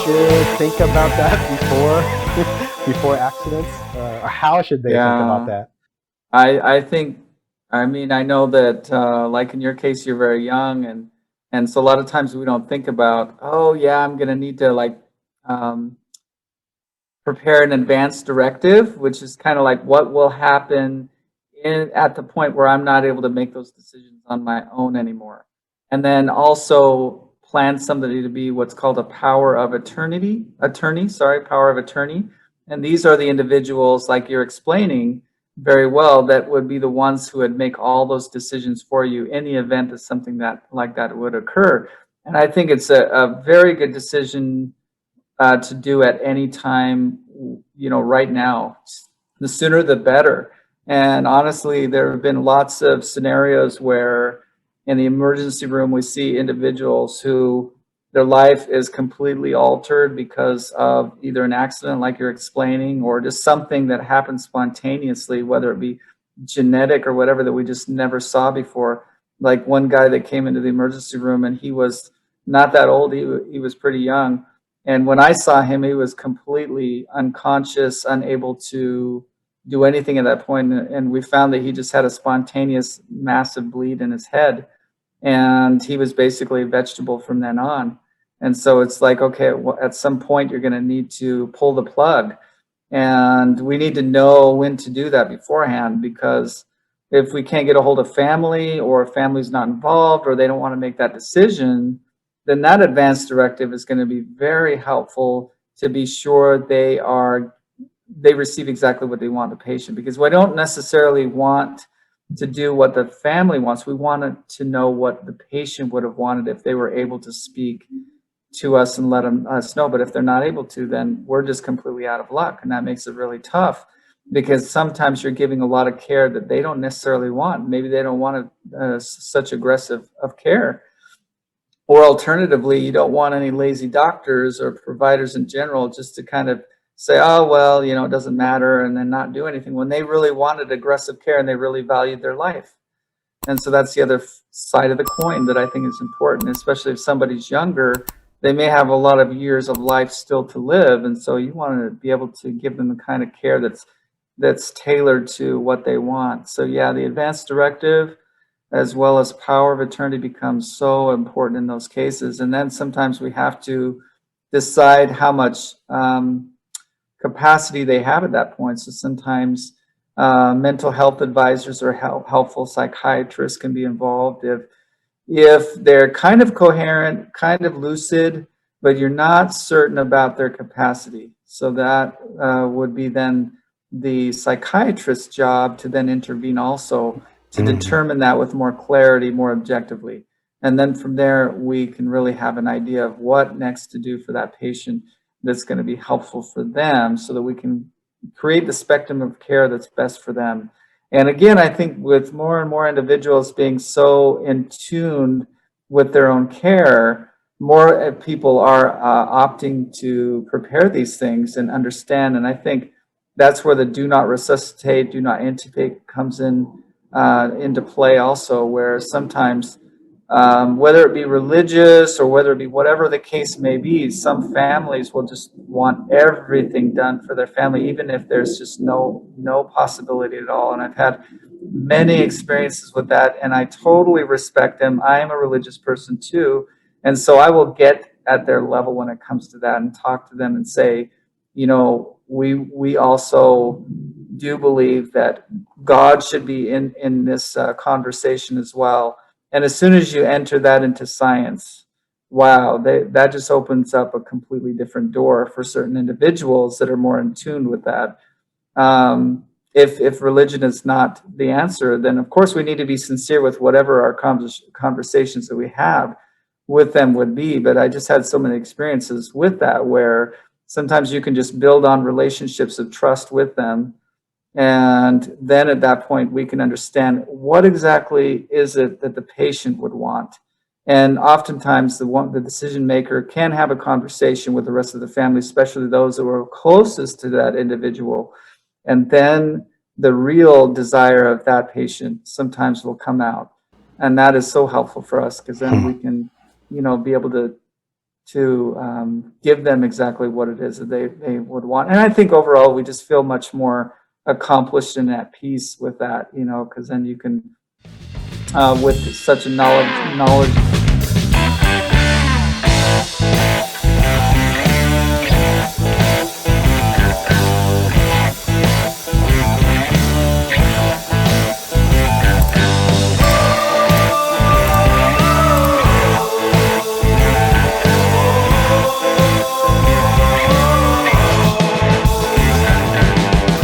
should think about that before accidents? Or how should they think about Yeah, that? I think, I mean, I know that, like in your case, you're very young, and so a lot of times we don't think about, oh yeah, I'm gonna need to like um, prepare an advanced directive, which is kind of like what will happen at the point where I'm not able to make those decisions on my own anymore. And then also plan somebody to be what's called a power of attorney. And these are the individuals, like you're explaining very well, that would be the ones who would make all those decisions for you in the event that something that like that would occur. And I think it's a very good decision to do at any time, right now. The sooner the better. And honestly, there have been lots of scenarios where in the emergency room we see individuals who their life is completely altered because of either an accident like you're explaining or just something that happened spontaneously, whether it be genetic or whatever that we just never saw before. Like one guy that came into the emergency room and he was not that old, he was pretty young, and when I saw him, he was completely unconscious, unable to do anything at that point. And we found that he just had a spontaneous massive bleed in his head. And he was basically a vegetable from then on. And so it's like, okay, well, at some point, you're going to need to pull the plug. And we need to know when to do that beforehand, because if we can't get a hold of family, or family's not involved, or they don't want to make that decision, then that advanced directive is going to be very helpful to be sure they receive exactly what they want the patient, because we don't necessarily want to do what the family wants. We wanted to know what the patient would have wanted if they were able to speak to us and let us know. But if they're not able to, then we're just completely out of luck, and that makes it really tough, because sometimes you're giving a lot of care that they don't necessarily want. Maybe they don't want such aggressive of care. Or alternatively, you don't want any lazy doctors or providers in general just to kind of say, oh, well, it doesn't matter, and then not do anything when they really wanted aggressive care and they really valued their life. And so that's the other side of the coin that I think is important, especially if somebody's younger. They may have a lot of years of life still to live, and so you want to be able to give them the kind of care that's tailored to what they want. So yeah, the advanced directive as well as power of attorney becomes so important in those cases. And then sometimes we have to decide how much capacity they have at that point. So sometimes mental health advisors or helpful psychiatrists can be involved if they're kind of coherent, kind of lucid, but you're not certain about their capacity. So that would be then the psychiatrist's job to then intervene also to determine that with more clarity, more objectively. And then from there, we can really have an idea of what next to do for that patient that's going to be helpful for them, so that we can create the spectrum of care that's best for them. And again, I think with more and more individuals being so in tune with their own care, more people are opting to prepare these things and understand. And I think that's where the do not resuscitate, do not intubate comes into play also, where sometimes whether it be religious or whether it be whatever the case may be, some families will just want everything done for their family, even if there's just no possibility at all. And I've had many experiences with that, and I totally respect them. I am a religious person too, and so I will get at their level when it comes to that and talk to them and say, we also do believe that God should be in this conversation as well. And as soon as you enter that into science, wow, that just opens up a completely different door for certain individuals that are more in tune with that. If religion is not the answer, then of course we need to be sincere with whatever our conversations that we have with them would be. But I just had so many experiences with that, where sometimes you can just build on relationships of trust with them. And then at that point, we can understand what exactly is it that the patient would want. And oftentimes the decision maker can have a conversation with the rest of the family, especially those who are closest to that individual. And then the real desire of that patient sometimes will come out. And that is so helpful for us, because then we can, be able to give them exactly what it is that they would want. And I think overall we just feel much more accomplished and at peace with that, because then you can, with such a knowledge